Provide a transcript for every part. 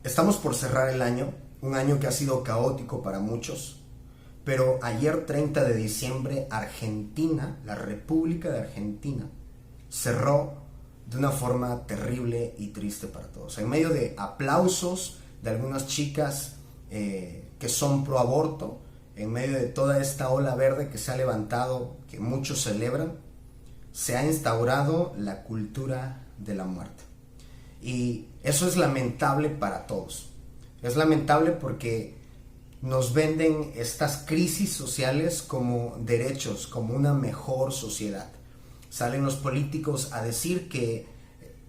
Estamos por cerrar el año, un año que ha sido caótico para muchos, pero ayer 30 de diciembre Argentina, la República de Argentina, cerró de una forma terrible y triste para todos. En medio de aplausos de algunas chicas que son pro aborto, en medio de toda esta ola verde que se ha levantado, que muchos celebran, se ha instaurado la cultura de la muerte. Y eso es lamentable para todos. Es lamentable porque nos venden estas crisis sociales como derechos, como una mejor sociedad. Salen los políticos a decir que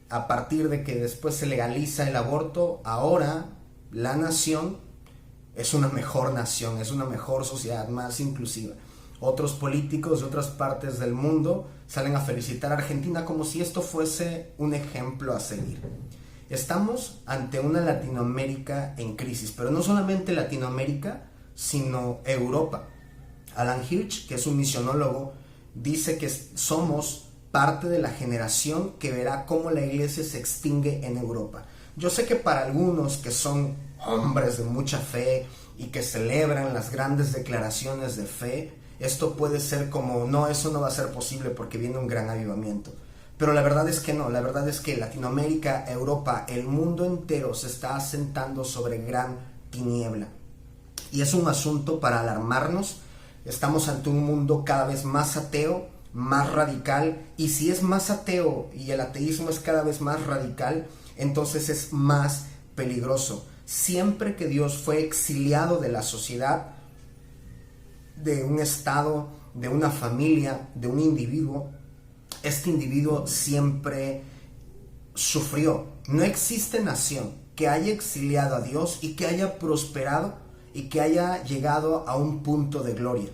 a partir de que después se legaliza el aborto, ahora la nación es una mejor nación, es una mejor sociedad, más inclusiva. Otros políticos de otras partes del mundo salen a felicitar a Argentina como si esto fuese un ejemplo a seguir. Estamos ante una Latinoamérica en crisis, pero no solamente Latinoamérica, sino Europa. Alan Hirsch, que es un misionólogo, dice que somos parte de la generación que verá cómo la iglesia se extingue en Europa. Yo sé que para algunos que son hombres de mucha fe y que celebran las grandes declaraciones de fe, esto puede ser como, no, eso no va a ser posible porque viene un gran avivamiento. Pero la verdad es que no, la verdad es que Latinoamérica, Europa, el mundo entero se está asentando sobre gran tiniebla. Y es un asunto para alarmarnos. Estamos ante un mundo cada vez más ateo, más radical, y si es más ateo y el ateísmo es cada vez más radical, entonces es más peligroso. Siempre que Dios fue exiliado de la sociedad, de un estado, de una familia, de un individuo, este individuo siempre sufrió. No existe nación que haya exiliado a Dios y que haya prosperado y que haya llegado a un punto de gloria.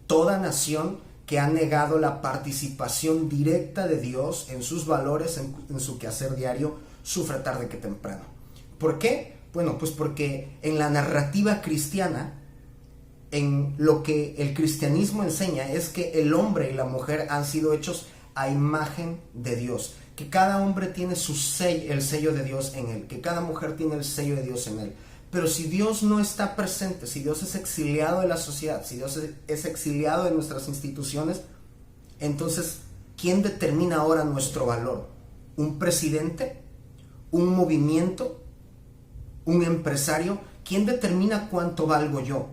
Toda nación que ha negado la participación directa de Dios en sus valores, en su quehacer diario, sufre tarde que temprano. ¿Por qué? Bueno, pues porque en la narrativa cristiana, en lo que el cristianismo enseña es que el hombre y la mujer han sido hechos a imagen de Dios, que cada hombre tiene su sello, el sello de Dios en él, que cada mujer tiene el sello de Dios en él. Pero si Dios no está presente, si Dios es exiliado de la sociedad, si Dios es exiliado de nuestras instituciones, entonces, ¿quién determina ahora nuestro valor? ¿Un presidente? ¿Un movimiento? ¿Un empresario? ¿Quién determina cuánto valgo yo?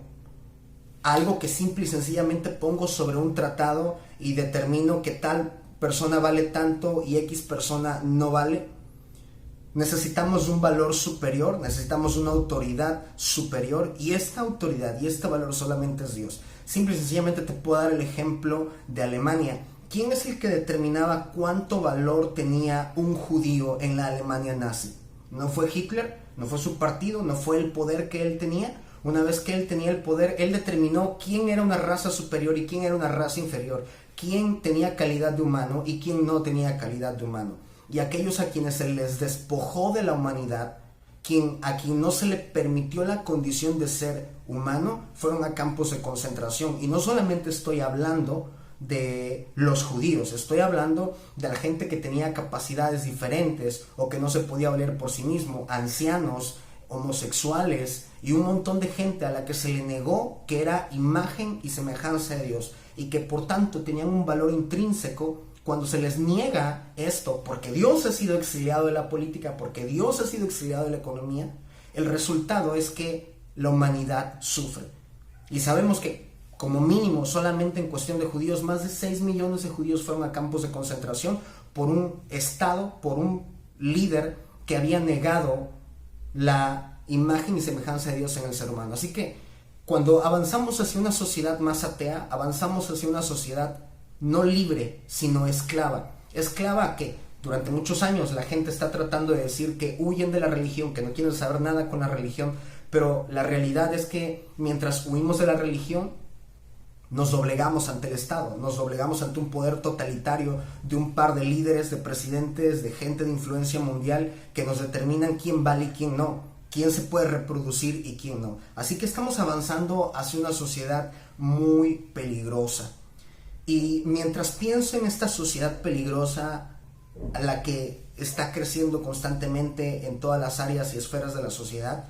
Algo que simple y sencillamente pongo sobre un tratado y determino que tal persona vale tanto y X persona no vale. Necesitamos un valor superior, necesitamos una autoridad superior, y esta autoridad y este valor solamente es Dios. Simple y sencillamente te puedo dar el ejemplo de Alemania. ¿Quién es el que determinaba cuánto valor tenía un judío en la Alemania nazi? ¿No fue Hitler? ¿No fue su partido? ¿No fue el poder que él tenía? Una vez que él tenía el poder, él determinó quién era una raza superior y quién era una raza inferior, quién tenía calidad de humano y quién no tenía calidad de humano. Y aquellos a quienes se les despojó de la humanidad, a quien no se le permitió la condición de ser humano, fueron a campos de concentración. Y no solamente estoy hablando de los judíos, estoy hablando de la gente que tenía capacidades diferentes o que no se podía valer por sí mismo, ancianos, homosexuales y un montón de gente a la que se le negó que era imagen y semejanza de Dios y que por tanto tenían un valor intrínseco. Cuando se les niega esto, porque Dios ha sido exiliado de la política, porque Dios ha sido exiliado de la economía, el resultado es que la humanidad sufre. Y sabemos que como mínimo solamente en cuestión de judíos, más de 6 millones de judíos fueron a campos de concentración por un Estado, por un líder que había negado la imagen y semejanza de Dios en el ser humano. Así que cuando avanzamos hacia una sociedad más atea, avanzamos hacia una sociedad no libre, sino esclava. Esclava que durante muchos años la gente está tratando de decir que huyen de la religión, que no quieren saber nada con la religión, pero la realidad es que mientras huimos de la religión, nos doblegamos ante el Estado, nos doblegamos ante un poder totalitario de un par de líderes, de presidentes, de gente de influencia mundial que nos determinan quién vale y quién no, quién se puede reproducir y quién no. Así que estamos avanzando hacia una sociedad muy peligrosa. Y mientras pienso en esta sociedad peligrosa a la que está creciendo constantemente en todas las áreas y esferas de la sociedad,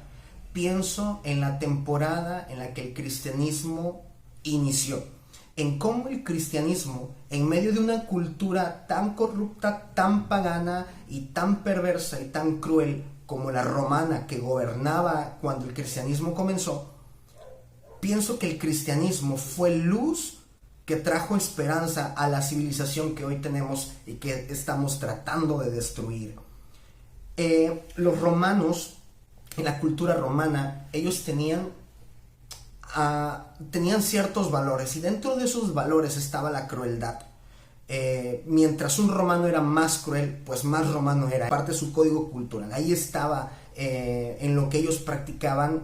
pienso en la temporada en la que el cristianismo inició, en cómo el cristianismo, en medio de una cultura tan corrupta, tan pagana y tan perversa y tan cruel como la romana que gobernaba cuando el cristianismo comenzó, pienso que el cristianismo fue luz que trajo esperanza a la civilización que hoy tenemos y que estamos tratando de destruir. Los romanos, en la cultura romana, ellos tenían ciertos valores, y dentro de esos valores estaba la crueldad. Mientras un romano era más cruel, pues más romano era, parte de su código cultural. Ahí estaba en lo que ellos practicaban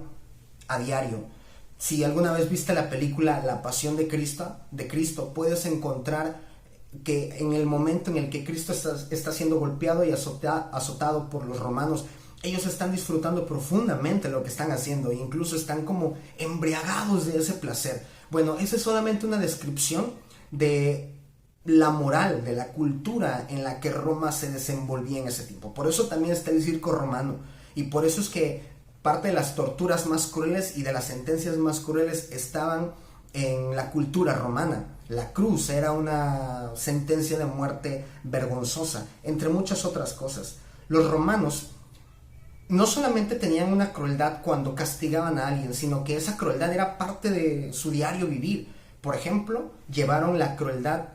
a diario. Si alguna vez viste la película La Pasión de Cristo, puedes encontrar que en el momento en el que Cristo está siendo golpeado y azotado por los romanos, ellos están disfrutando profundamente lo que están haciendo e incluso están como embriagados de ese placer. Bueno, esa es solamente una descripción de la moral, de la cultura en la que Roma se desenvolvía en ese tiempo. Por eso también está el circo romano, y por eso es que parte de las torturas más crueles y de las sentencias más crueles estaban en la cultura romana. La cruz era una sentencia de muerte vergonzosa, entre muchas otras cosas. Los romanos no solamente tenían una crueldad cuando castigaban a alguien, sino que esa crueldad era parte de su diario vivir. Por ejemplo, llevaron la crueldad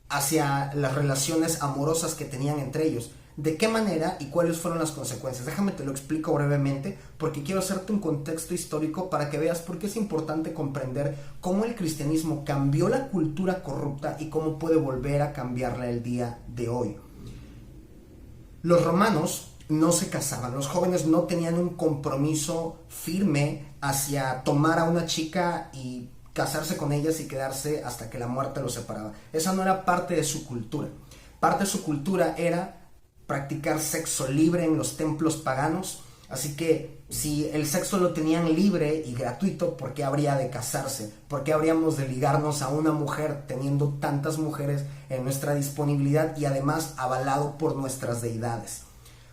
hacia las relaciones amorosas que tenían entre ellos. ¿De qué manera y cuáles fueron las consecuencias? Déjame te lo explico brevemente, porque quiero hacerte un contexto histórico para que veas por qué es importante comprender cómo el cristianismo cambió la cultura corrupta y cómo puede volver a cambiarla el día de hoy. Los romanos no se casaban, los jóvenes no tenían un compromiso firme hacia tomar a una chica y casarse con ellas y quedarse hasta que la muerte los separaba. Esa no era parte de su cultura. Parte de su cultura era practicar sexo libre en los templos paganos, así que si el sexo lo tenían libre y gratuito, ¿por qué habría de casarse? ¿Por qué habríamos de ligarnos a una mujer teniendo tantas mujeres en nuestra disponibilidad y además avalado por nuestras deidades?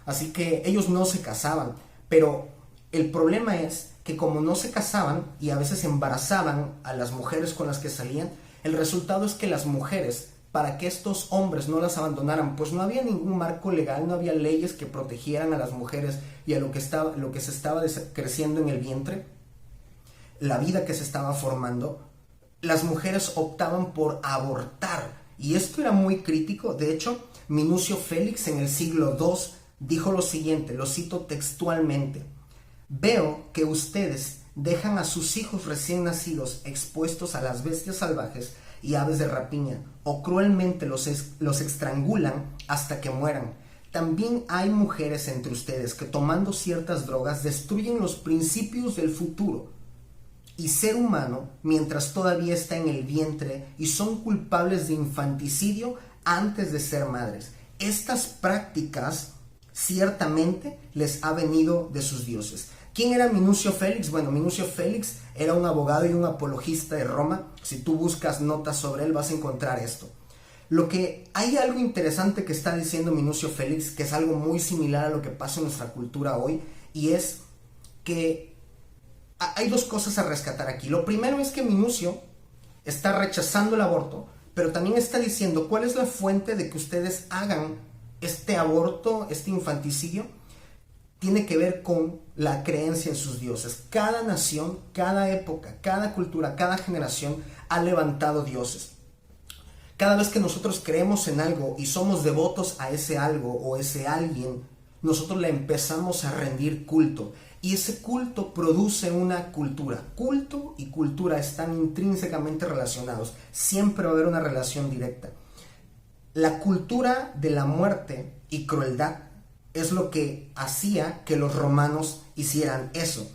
Así que ellos no se casaban, pero el problema es que como no se casaban y a veces embarazaban a las mujeres con las que salían, el resultado es que las mujeres, para que estos hombres no las abandonaran, pues no había ningún marco legal, no había leyes que protegieran a las mujeres y a lo que se estaba creciendo en el vientre, la vida que se estaba formando. Las mujeres optaban por abortar, y esto era muy crítico. De hecho, Minucio Félix en el siglo II dijo lo siguiente, lo cito textualmente: veo que ustedes dejan a sus hijos recién nacidos expuestos a las bestias salvajes y aves de rapiña, o cruelmente los estrangulan hasta que mueran. También hay mujeres entre ustedes que tomando ciertas drogas destruyen los principios del futuro y ser humano mientras todavía está en el vientre, y son culpables de infanticidio antes de ser madres. Estas prácticas ciertamente les ha venido de sus dioses. ¿Quién era Minucio Félix? Bueno, Minucio Félix era un abogado y un apologista de Roma. Si tú buscas notas sobre él vas a encontrar esto. Hay algo interesante que está diciendo Minucio Félix, que es algo muy similar a lo que pasa en nuestra cultura hoy, y es que hay dos cosas a rescatar aquí. Lo primero es que Minucio está rechazando el aborto, pero también está diciendo cuál es la fuente de que ustedes hagan este aborto, este infanticidio. Tiene que ver con la creencia en sus dioses. Cada nación, cada época, cada cultura, cada generación ha levantado dioses. Cada vez que nosotros creemos en algo y somos devotos a ese algo o ese alguien, nosotros le empezamos a rendir culto. Y ese culto produce una cultura. Culto y cultura están intrínsecamente relacionados. Siempre va a haber una relación directa. La cultura de la muerte y crueldad es lo que hacía que los romanos hicieran eso.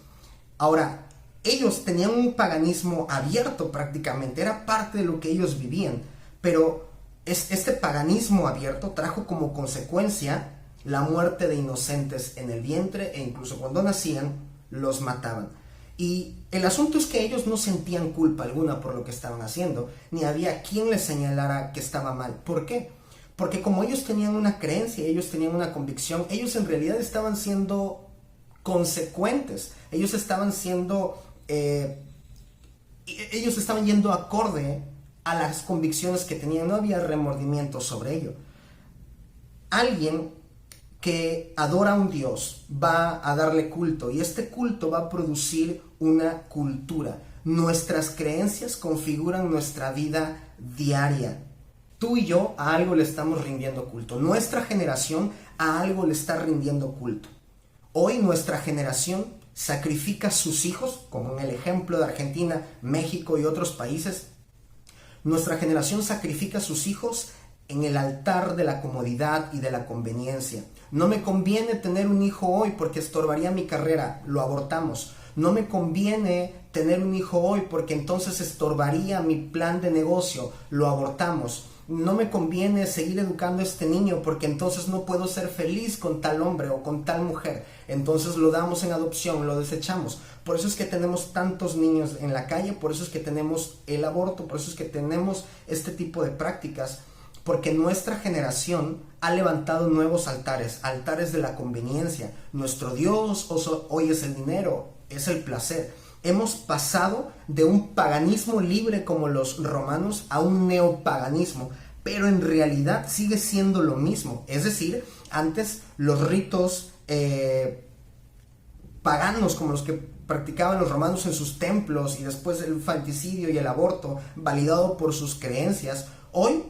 Ahora, ellos tenían un paganismo abierto prácticamente, era parte de lo que ellos vivían, pero este paganismo abierto trajo como consecuencia la muerte de inocentes en el vientre, e incluso cuando nacían los mataban. Y el asunto es que ellos no sentían culpa alguna por lo que estaban haciendo, ni había quien les señalara que estaba mal. ¿Por qué? Porque como ellos tenían una creencia, ellos tenían una convicción, ellos en realidad estaban siendo consecuentes, ellos estaban yendo acorde a las convicciones que tenían, no había remordimiento sobre ello. Alguien que adora a un Dios va a darle culto y este culto va a producir una cultura. Nuestras creencias configuran nuestra vida diaria. Tú y yo a algo le estamos rindiendo culto. Nuestra generación a algo le está rindiendo culto. Hoy nuestra generación sacrifica a sus hijos, como en el ejemplo de Argentina, México y otros países. Nuestra generación sacrifica a sus hijos en el altar de la comodidad y de la conveniencia. No me conviene tener un hijo hoy porque estorbaría mi carrera, lo abortamos. No me conviene tener un hijo hoy porque entonces estorbaría mi plan de negocio, lo abortamos. No me conviene seguir educando a este niño porque entonces no puedo ser feliz con tal hombre o con tal mujer. Entonces lo damos en adopción, lo desechamos. Por eso es que tenemos tantos niños en la calle, por eso es que tenemos el aborto, por eso es que tenemos este tipo de prácticas. Porque nuestra generación ha levantado nuevos altares, altares de la conveniencia. Nuestro Dios hoy es el dinero, es el placer. Hemos pasado de un paganismo libre como los romanos a un neopaganismo, pero en realidad sigue siendo lo mismo. Es decir, antes los ritos paganos como los que practicaban los romanos en sus templos y después el infanticidio y el aborto validado por sus creencias, hoy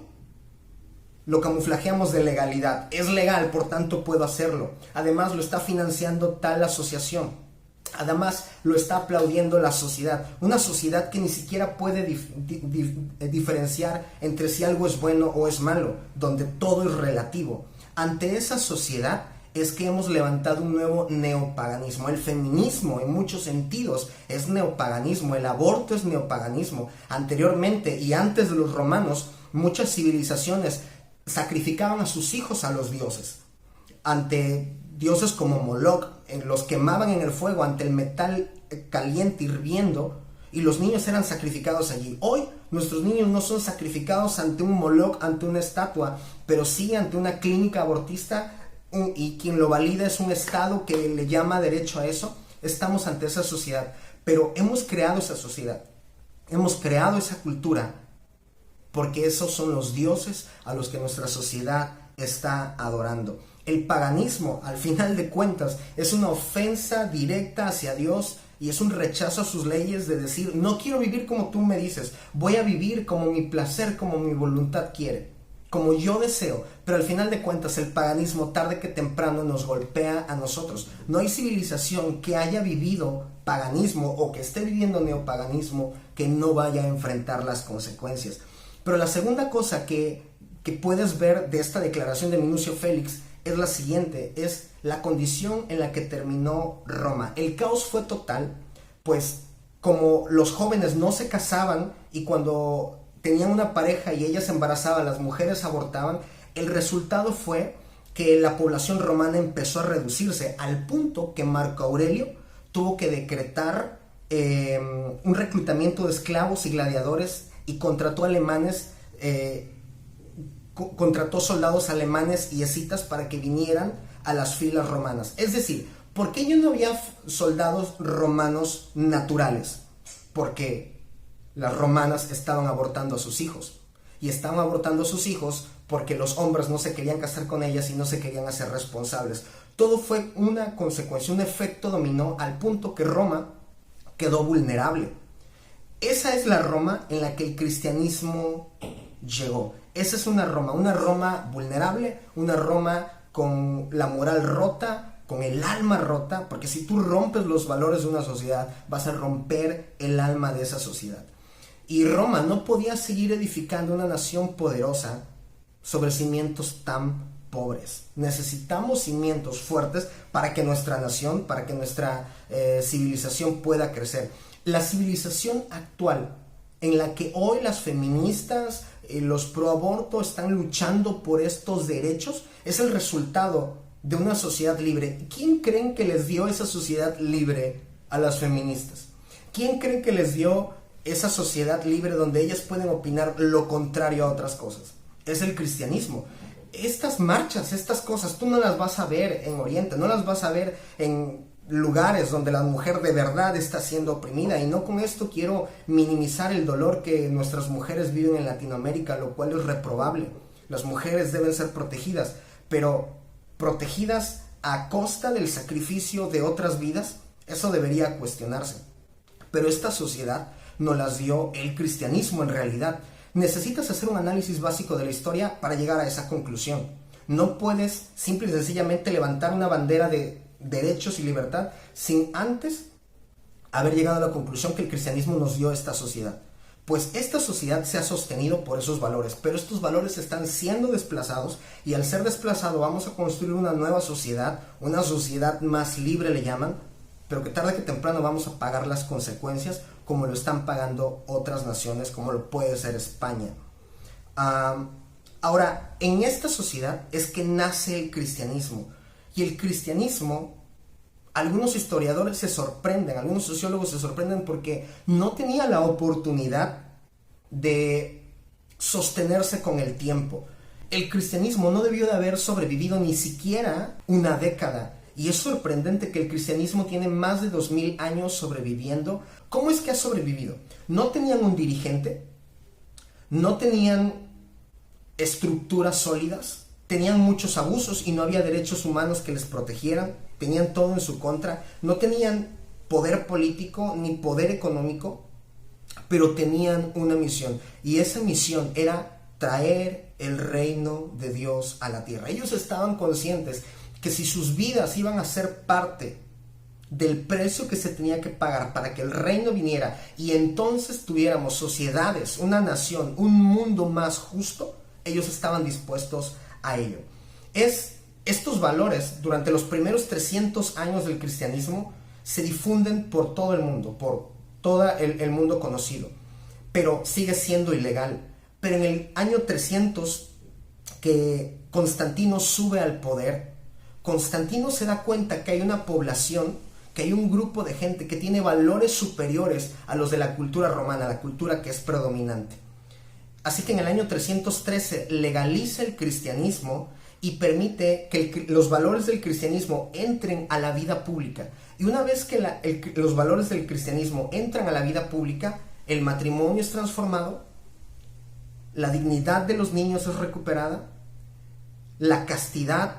lo camuflajeamos de legalidad. Es legal, por tanto puedo hacerlo. Además lo está financiando tal asociación. Además lo está aplaudiendo la sociedad. Una sociedad que ni siquiera puede diferenciar entre si algo es bueno o es malo, donde todo es relativo. Ante esa sociedad es que hemos levantado un nuevo neopaganismo. El feminismo en muchos sentidos es neopaganismo. El aborto es neopaganismo. Anteriormente y antes de los romanos, muchas civilizaciones sacrificaban a sus hijos a los dioses. Ante dioses como Moloch, los quemaban en el fuego ante el metal caliente hirviendo y los niños eran sacrificados allí. Hoy nuestros niños no son sacrificados ante un Moloch, ante una estatua, pero sí ante una clínica abortista y quien lo valida es un estado que le llama derecho a eso. Estamos ante esa sociedad, pero hemos creado esa sociedad, hemos creado esa cultura porque esos son los dioses a los que nuestra sociedad está adorando. El paganismo, al final de cuentas, es una ofensa directa hacia Dios y es un rechazo a sus leyes de decir, no quiero vivir como tú me dices, voy a vivir como mi placer, como mi voluntad quiere, como yo deseo. Pero al final de cuentas, el paganismo tarde que temprano nos golpea a nosotros. No hay civilización que haya vivido paganismo o que esté viviendo neopaganismo que no vaya a enfrentar las consecuencias. Pero la segunda cosa que puedes ver de esta declaración de Minucio Félix es la siguiente, es la condición en la que terminó Roma. El caos fue total, pues como los jóvenes no se casaban y cuando tenían una pareja y ella se embarazaba, las mujeres abortaban, el resultado fue que la población romana empezó a reducirse al punto que Marco Aurelio tuvo que decretar un reclutamiento de esclavos y gladiadores y contrató contrató soldados alemanes y escitas para que vinieran a las filas romanas. Es decir, ¿por qué ya no había soldados romanos naturales? Porque las romanas estaban abortando a sus hijos. Y estaban abortando a sus hijos porque los hombres no se querían casar con ellas y no se querían hacer responsables. Todo fue una consecuencia, un efecto dominó al punto que Roma quedó vulnerable. Esa es la Roma en la que el cristianismo llegó. Esa es una Roma vulnerable, una Roma con la moral rota, con el alma rota, porque si tú rompes los valores de una sociedad, vas a romper el alma de esa sociedad. Y Roma no podía seguir edificando una nación poderosa sobre cimientos tan pobres. Necesitamos cimientos fuertes para que nuestra nación, para que nuestra civilización pueda crecer. La civilización actual, en la que hoy las feministas, los pro aborto están luchando por estos derechos, es el resultado de una sociedad libre. ¿Quién creen que les dio esa sociedad libre a las feministas? ¿Quién creen que les dio esa sociedad libre donde ellas pueden opinar lo contrario a otras cosas? Es el cristianismo. estas marchas, estas cosas, tú no las vas a ver en Oriente, no las vas a ver en lugares donde la mujer de verdad está siendo oprimida. Y no con esto quiero minimizar el dolor que nuestras mujeres viven en Latinoamérica, lo cual es reprobable. Las mujeres deben ser protegidas, pero protegidas a costa del sacrificio de otras vidas. Eso debería cuestionarse. Pero esta sociedad nos las dio el cristianismo en realidad. Necesitas hacer un análisis básico de la historia para llegar a esa conclusión. No puedes simple y sencillamente levantar una bandera de derechos y libertad sin antes haber llegado a la conclusión que el cristianismo nos dio esta sociedad. Pues esta sociedad se ha sostenido por esos valores, pero estos valores están siendo desplazados, y al ser desplazado vamos a construir una nueva sociedad, una sociedad más libre le llaman, pero que tarde que temprano vamos a pagar las consecuencias como lo están pagando otras naciones, como lo puede ser España. Ahora, en esta sociedad es que nace el cristianismo. Y el cristianismo, algunos historiadores se sorprenden, algunos sociólogos se sorprenden porque no tenía la oportunidad de sostenerse con el tiempo. El cristianismo no debió de haber sobrevivido ni siquiera una década. Y es sorprendente que el cristianismo tiene más de 2000 años sobreviviendo. ¿Cómo es que ha sobrevivido? No tenían un dirigente, no tenían estructuras sólidas, tenían muchos abusos y no había derechos humanos que les protegieran, tenían todo en su contra, no tenían poder político ni poder económico, pero tenían una misión, y esa misión era traer el reino de Dios a la tierra. Ellos estaban conscientes que si sus vidas iban a ser parte del precio que se tenía que pagar para que el reino viniera y entonces tuviéramos sociedades, una nación, un mundo más justo, ellos estaban dispuestos a ello. Estos valores durante los primeros 300 años del cristianismo se difunden por todo el mundo, por todo el mundo conocido, pero sigue siendo ilegal. Pero en el año 300 que Constantino sube al poder, Constantino se da cuenta que hay una población, que hay un grupo de gente que tiene valores superiores a los de la cultura romana, la cultura que es predominante. Así que en el año 313 legaliza el cristianismo y permite que los valores del cristianismo entren a la vida pública. Y una vez que los valores del cristianismo entran a la vida pública, el matrimonio es transformado, la dignidad de los niños es recuperada, la castidad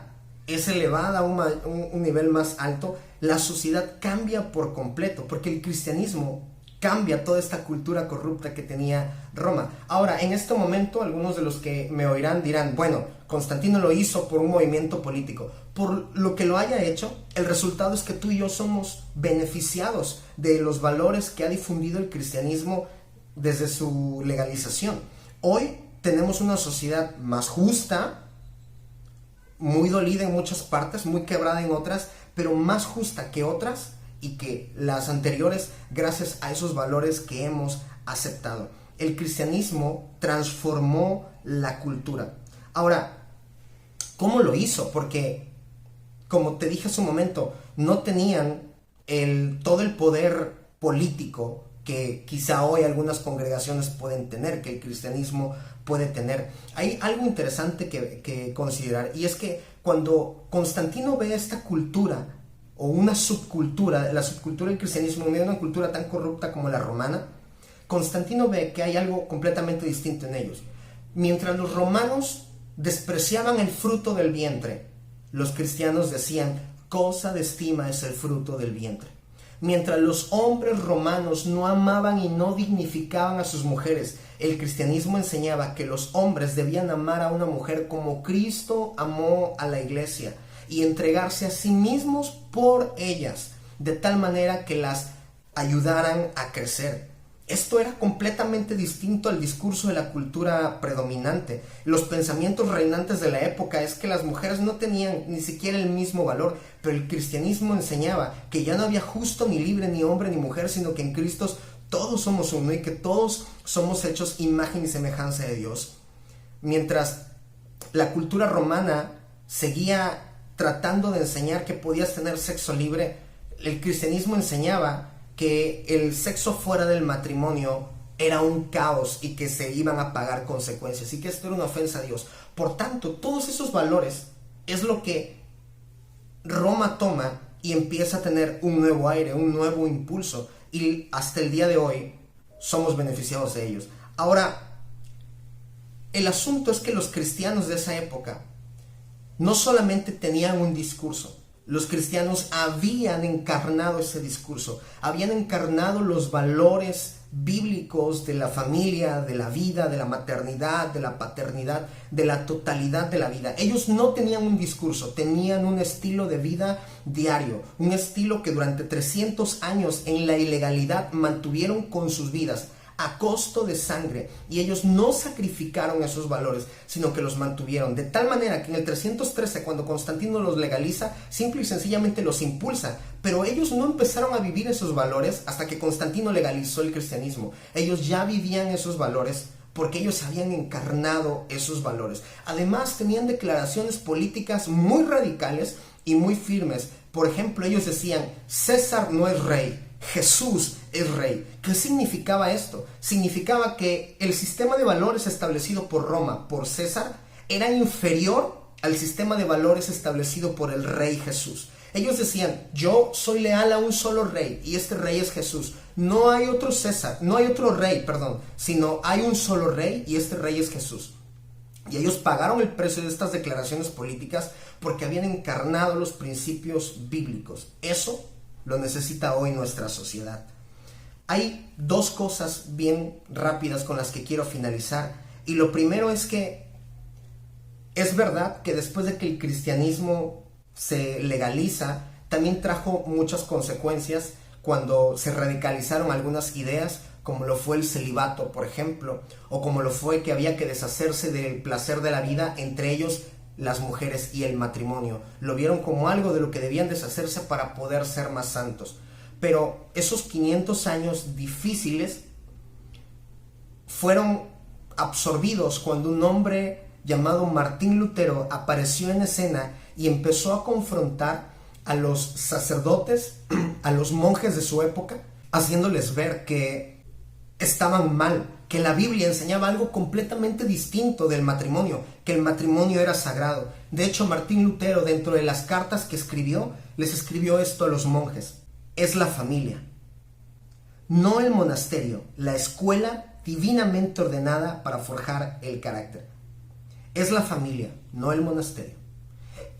es elevada a un nivel más alto, la sociedad cambia por completo, porque el cristianismo cambia toda esta cultura corrupta que tenía Roma. Ahora, en este momento, algunos de los que me oirán dirán, bueno, Constantino lo hizo por un movimiento político. Por lo que lo haya hecho, el resultado es que tú y yo somos beneficiados de los valores que ha difundido el cristianismo desde su legalización. Hoy tenemos una sociedad más justa, muy dolida en muchas partes, muy quebrada en otras, pero más justa que otras y que las anteriores, gracias a esos valores que hemos aceptado. El cristianismo transformó la cultura. Ahora, ¿cómo lo hizo? Porque, como te dije hace un momento, no tenían todo el poder político que quizá hoy algunas congregaciones pueden tener, que el cristianismo puede tener. Hay algo interesante que considerar, y es que cuando Constantino ve esta cultura o una subcultura, la subcultura del cristianismo en medio de una cultura tan corrupta como la romana, Constantino ve que hay algo completamente distinto en ellos. Mientras los romanos despreciaban el fruto del vientre, los cristianos decían, cosa de estima es el fruto del vientre. Mientras los hombres romanos no amaban y no dignificaban a sus mujeres, el cristianismo enseñaba que los hombres debían amar a una mujer como Cristo amó a la iglesia y entregarse a sí mismos por ellas, de tal manera que las ayudaran a crecer. Esto era completamente distinto al discurso de la cultura predominante. Los pensamientos reinantes de la época es que las mujeres no tenían ni siquiera el mismo valor, pero el cristianismo enseñaba que ya no había justo ni libre, ni hombre ni mujer, sino que en Cristo todos somos uno y que todos somos hechos imagen y semejanza de Dios. Mientras la cultura romana seguía tratando de enseñar que podías tener sexo libre, el cristianismo enseñaba que el sexo fuera del matrimonio era un caos y que se iban a pagar consecuencias y que esto era una ofensa a Dios. Por tanto, todos esos valores es lo que Roma toma y empieza a tener un nuevo aire, un nuevo impulso, y hasta el día de hoy somos beneficiados de ellos. Ahora, el asunto es que los cristianos de esa época no solamente tenían un discurso, los cristianos habían encarnado ese discurso, habían encarnado los valores bíblicos de la familia, de la vida, de la maternidad, de la paternidad, de la totalidad de la vida. Ellos no tenían un discurso, tenían un estilo de vida diario, un estilo que durante 300 años en la ilegalidad mantuvieron con sus vidas a costo de sangre, y ellos no sacrificaron esos valores, sino que los mantuvieron, de tal manera que en el 313, cuando Constantino los legaliza, simple y sencillamente los impulsa, pero ellos no empezaron a vivir esos valores hasta que Constantino legalizó el cristianismo. Ellos ya vivían esos valores porque ellos habían encarnado esos valores. Además, tenían declaraciones políticas muy radicales y muy firmes. Por ejemplo, ellos decían: César no es rey, Jesús es rey. ¿Qué significaba esto? Significaba que el sistema de valores establecido por Roma, por César, era inferior al sistema de valores establecido por el rey Jesús. Ellos decían: yo soy leal a un solo rey, y este rey es Jesús. No hay otro César, no hay otro rey, sino hay un solo rey, y este rey es Jesús. Y ellos pagaron el precio de estas declaraciones políticas porque habían encarnado los principios bíblicos. Eso lo necesita hoy nuestra sociedad. Hay dos cosas bien rápidas con las que quiero finalizar. Y lo primero es que es verdad que después de que el cristianismo se legaliza, también trajo muchas consecuencias cuando se radicalizaron algunas ideas, como lo fue el celibato, por ejemplo, o como lo fue que había que deshacerse del placer de la vida, entre ellos las mujeres y el matrimonio. Lo vieron como algo de lo que debían deshacerse para poder ser más santos. Pero esos 500 años difíciles fueron absorbidos cuando un hombre llamado Martín Lutero apareció en escena y empezó a confrontar a los sacerdotes, a los monjes de su época, haciéndoles ver que estaban mal, que la Biblia enseñaba algo completamente distinto del matrimonio, que el matrimonio era sagrado. De hecho, Martín Lutero, dentro de las cartas que escribió, les escribió esto a los monjes: es la familia, no el monasterio, la escuela divinamente ordenada para forjar el carácter. Es la familia, no el monasterio.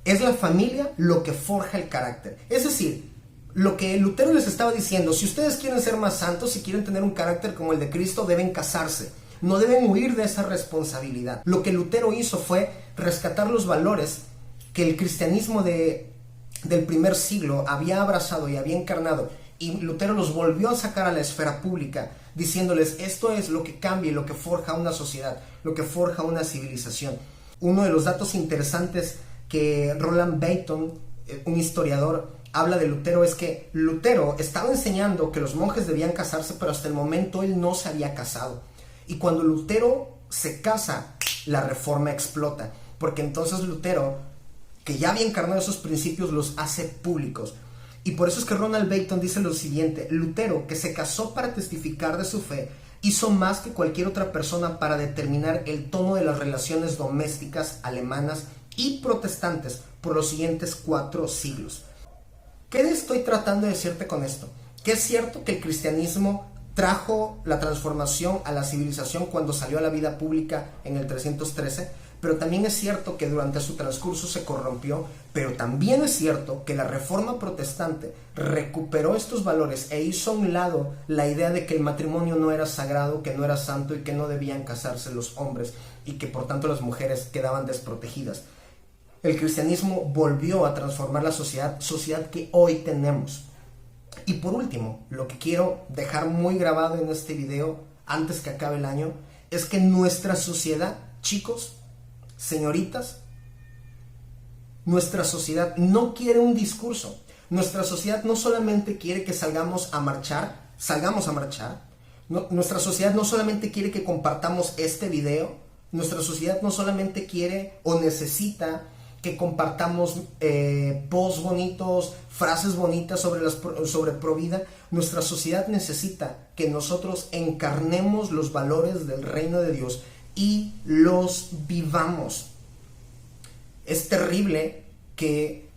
Es la familia lo que forja el carácter. Es decir, lo que Lutero les estaba diciendo: si ustedes quieren ser más santos, si quieren tener un carácter como el de Cristo, deben casarse. No deben huir de esa responsabilidad. Lo que Lutero hizo fue rescatar los valores que el cristianismo del primer siglo había abrazado y había encarnado, y Lutero los volvió a sacar a la esfera pública, diciéndoles: esto es lo que cambia y lo que forja una sociedad, lo que forja una civilización. Uno de los datos interesantes que Roland Bainton, un historiador, habla de Lutero es que Lutero estaba enseñando que los monjes debían casarse, pero hasta el momento él no se había casado. Y cuando Lutero se casa, la reforma explota, porque entonces Lutero, que ya había encarnado esos principios, los hace públicos. Y por eso es que Ronald Bainton dice lo siguiente: Lutero, que se casó para testificar de su fe, hizo más que cualquier otra persona para determinar el tono de las relaciones domésticas alemanas y protestantes por los siguientes 4 siglos. ¿Qué estoy tratando de decirte con esto? Que es cierto que el cristianismo trajo la transformación a la civilización cuando salió a la vida pública en el 313, pero también es cierto que durante su transcurso se corrompió, pero también es cierto que la reforma protestante recuperó estos valores e hizo a un lado la idea de que el matrimonio no era sagrado, que no era santo y que no debían casarse los hombres, y que por tanto las mujeres quedaban desprotegidas. El cristianismo volvió a transformar la sociedad que hoy tenemos. Y por último, lo que quiero dejar muy grabado en este video antes que acabe el año es que nuestra sociedad, chicos, señoritas, nuestra sociedad no quiere un discurso. Nuestra sociedad no solamente quiere que salgamos a marchar. Nuestra sociedad no solamente quiere que compartamos este video. Nuestra sociedad no solamente quiere o necesita que compartamos posts bonitos, frases bonitas sobre Provida. Nuestra sociedad necesita que nosotros encarnemos los valores del reino de Dios y los vivamos. Es terrible que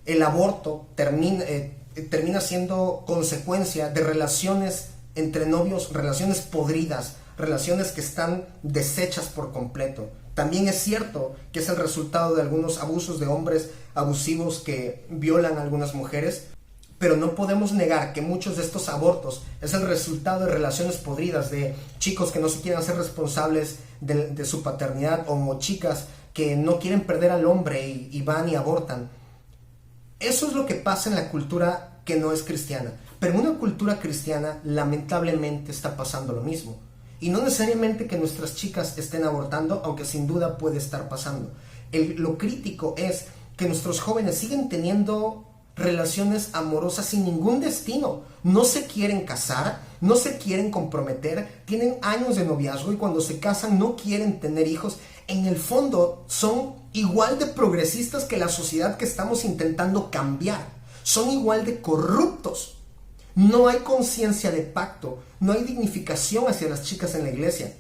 el aborto termina siendo consecuencia de relaciones entre novios, relaciones podridas, relaciones que están deshechas por completo. También es cierto que es el resultado de algunos abusos de hombres abusivos que violan a algunas mujeres, pero no podemos negar que muchos de estos abortos es el resultado de relaciones podridas, de chicos que no se quieren hacer responsables de su paternidad, o chicas que no quieren perder al hombre y van y abortan. Eso es lo que pasa en la cultura que no es cristiana. Pero en una cultura cristiana, lamentablemente, está pasando lo mismo. Y no necesariamente que nuestras chicas estén abortando, aunque sin duda puede estar pasando. Lo crítico es que nuestros jóvenes siguen teniendo relaciones amorosas sin ningún destino. No se quieren casar, no se quieren comprometer, tienen años de noviazgo y cuando se casan no quieren tener hijos. En el fondo son igual de progresistas que la sociedad que estamos intentando cambiar. Son igual de corruptos. No hay conciencia de pacto, no hay dignificación hacia las chicas en la iglesia.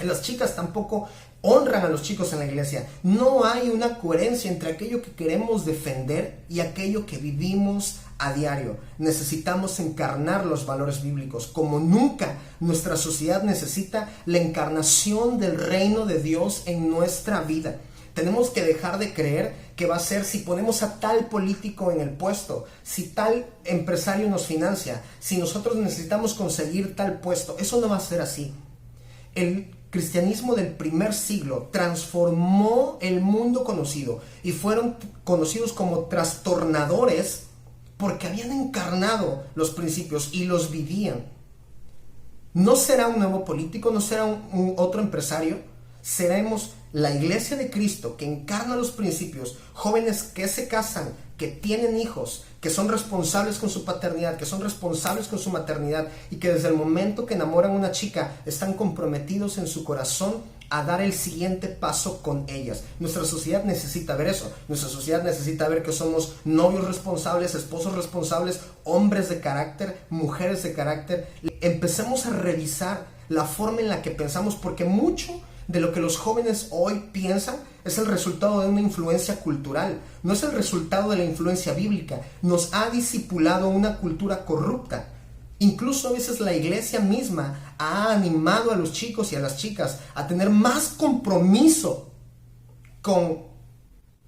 Las chicas tampoco honran a los chicos en la iglesia. No hay una coherencia entre aquello que queremos defender y aquello que vivimos a diario. Necesitamos encarnar los valores bíblicos. Como nunca, nuestra sociedad necesita la encarnación del reino de Dios en nuestra vida. Tenemos que dejar de creer que va a ser si ponemos a tal político en el puesto, si tal empresario nos financia, si nosotros necesitamos conseguir tal puesto. Eso no va a ser así. El cristianismo del primer siglo transformó el mundo conocido y fueron conocidos como trastornadores porque habían encarnado los principios y los vivían. No será un nuevo político, no será un otro empresario, seremos la iglesia de Cristo que encarna los principios, jóvenes que se casan, que tienen hijos, que son responsables con su paternidad, que son responsables con su maternidad y que desde el momento que enamoran a una chica están comprometidos en su corazón a dar el siguiente paso con ellas. Nuestra sociedad necesita ver eso. Nuestra sociedad necesita ver que somos novios responsables, esposos responsables, hombres de carácter, mujeres de carácter. Empecemos a revisar la forma en la que pensamos, porque mucho de lo que los jóvenes hoy piensan es el resultado de una influencia cultural, no es el resultado de la influencia bíblica. Nos ha discipulado una cultura corrupta. Incluso a veces la iglesia misma ha animado a los chicos y a las chicas a tener más compromiso con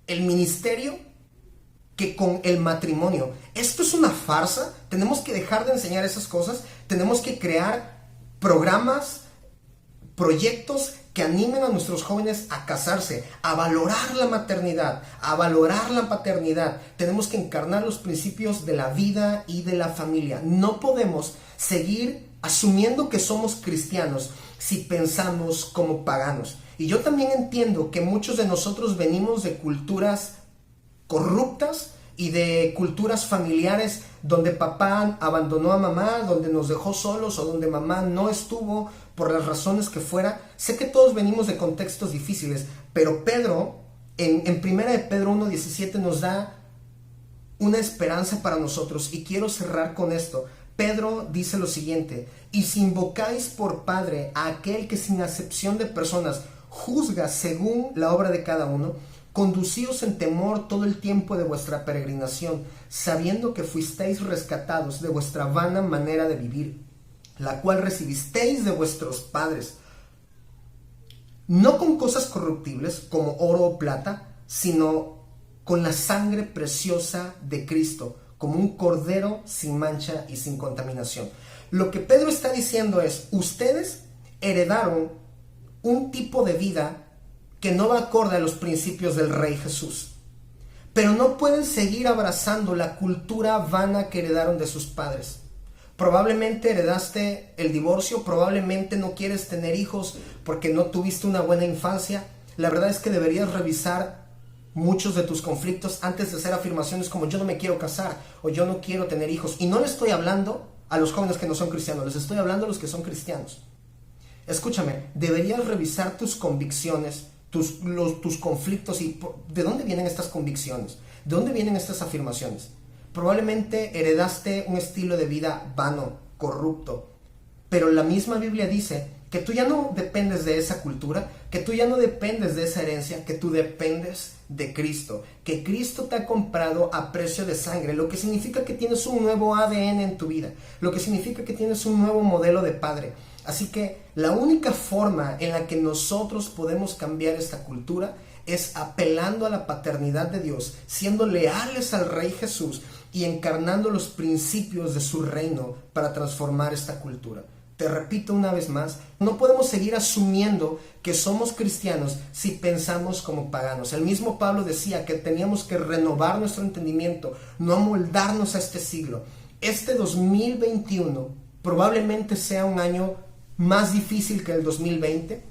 el ministerio que con el matrimonio. Esto es una farsa. Tenemos que dejar de enseñar esas cosas. Tenemos que crear programas, proyectos que animen a nuestros jóvenes a casarse, a valorar la maternidad, a valorar la paternidad. Tenemos que encarnar los principios de la vida y de la familia. No podemos seguir asumiendo que somos cristianos si pensamos como paganos. Y yo también entiendo que muchos de nosotros venimos de culturas corruptas y de culturas familiares donde papá abandonó a mamá, donde nos dejó solos o donde mamá no estuvo por las razones que fuera. Sé que todos venimos de contextos difíciles, pero Pedro, en 1 de Pedro 1:17 nos da una esperanza para nosotros y quiero cerrar con esto. Pedro dice lo siguiente: y si invocáis por Padre a aquel que sin acepción de personas juzga según la obra de cada uno, conducíos en temor todo el tiempo de vuestra peregrinación, sabiendo que fuisteis rescatados de vuestra vana manera de vivir, la cual recibisteis de vuestros padres, no con cosas corruptibles como oro o plata, sino con la sangre preciosa de Cristo, como un cordero sin mancha y sin contaminación. Lo que Pedro está diciendo es: ustedes heredaron un tipo de vida que no va acorde a los principios del Rey Jesús, pero no pueden seguir abrazando la cultura vana que heredaron de sus padres. Probablemente heredaste el divorcio, probablemente no quieres tener hijos porque no tuviste una buena infancia. La verdad es que deberías revisar muchos de tus conflictos antes de hacer afirmaciones como yo no me quiero casar o yo no quiero tener hijos. Y no le estoy hablando a los jóvenes que no son cristianos, les estoy hablando a los que son cristianos. Escúchame, deberías revisar tus convicciones, tus conflictos y de dónde vienen estas convicciones, de dónde vienen estas afirmaciones. Probablemente heredaste un estilo de vida vano, corrupto. Pero la misma Biblia dice que tú ya no dependes de esa cultura, que tú ya no dependes de esa herencia, que tú dependes de Cristo, que Cristo te ha comprado a precio de sangre, lo que significa que tienes un nuevo ADN en tu vida, lo que significa que tienes un nuevo modelo de padre. Así que la única forma en la que nosotros podemos cambiar esta cultura es apelando a la paternidad de Dios, siendo leales al Rey Jesús y encarnando los principios de su reino para transformar esta cultura. Te repito una vez más, no podemos seguir asumiendo que somos cristianos si pensamos como paganos. El mismo Pablo decía que teníamos que renovar nuestro entendimiento, no amoldarnos a este siglo. Este 2021 probablemente sea un año más difícil que el 2020,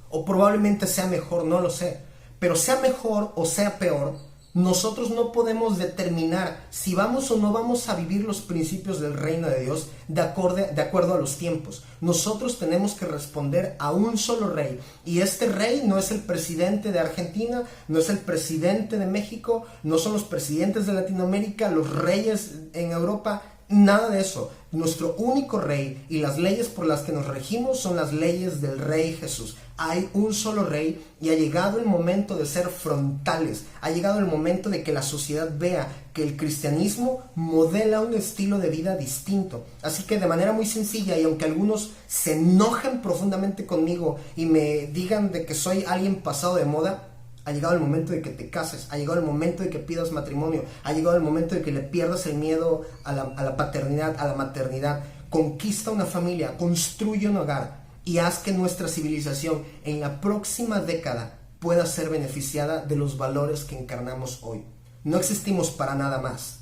o probablemente sea mejor, no lo sé. Pero sea mejor o sea peor, nosotros no podemos determinar si vamos o no vamos a vivir los principios del reino de Dios de acuerdo a los tiempos. Nosotros tenemos que responder a un solo rey, y este rey no es el presidente de Argentina, no es el presidente de México, no son los presidentes de Latinoamérica, los reyes en Europa, nada de eso. Nuestro único rey y las leyes por las que nos regimos son las leyes del Rey Jesús. Hay un solo rey y ha llegado el momento de ser frontales. Ha llegado el momento de que la sociedad vea que el cristianismo modela un estilo de vida distinto. Así que de manera muy sencilla, y aunque algunos se enojen profundamente conmigo y me digan de que soy alguien pasado de moda, ha llegado el momento de que te cases, ha llegado el momento de que pidas matrimonio, ha llegado el momento de que le pierdas el miedo a la paternidad, a la maternidad. Conquista una familia, construye un hogar y haz que nuestra civilización en la próxima década pueda ser beneficiada de los valores que encarnamos hoy. No existimos para nada más,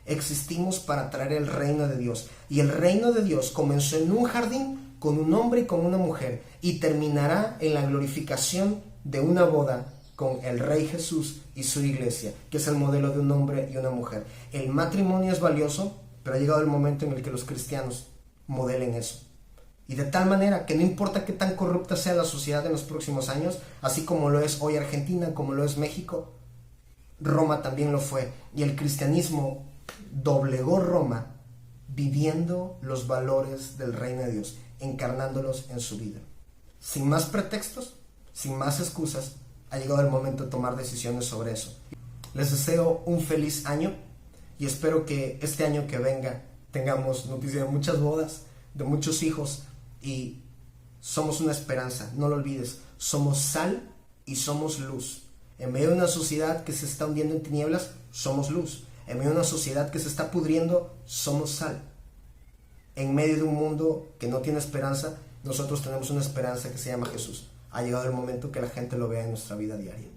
existimos para traer el reino de Dios. Y el reino de Dios comenzó en un jardín con un hombre y con una mujer y terminará en la glorificación de una boda con el Rey Jesús y su iglesia, que es el modelo de un hombre y una mujer. El matrimonio es valioso, pero ha llegado el momento en el que los cristianos modelen eso. Y de tal manera que no importa qué tan corrupta sea la sociedad en los próximos años, así como lo es hoy Argentina, como lo es México, Roma también lo fue. Y el cristianismo doblegó Roma viviendo los valores del reino de Dios, encarnándolos en su vida. Sin más pretextos, sin más excusas, ha llegado el momento de tomar decisiones sobre eso. Les deseo un feliz año y espero que este año que venga tengamos noticias de muchas bodas, de muchos hijos, y somos una esperanza. No lo olvides, somos sal y somos luz. En medio de una sociedad que se está hundiendo en tinieblas, somos luz. En medio de una sociedad que se está pudriendo, somos sal. En medio de un mundo que no tiene esperanza, nosotros tenemos una esperanza que se llama Jesús. Ha llegado el momento que la gente lo vea en nuestra vida diaria.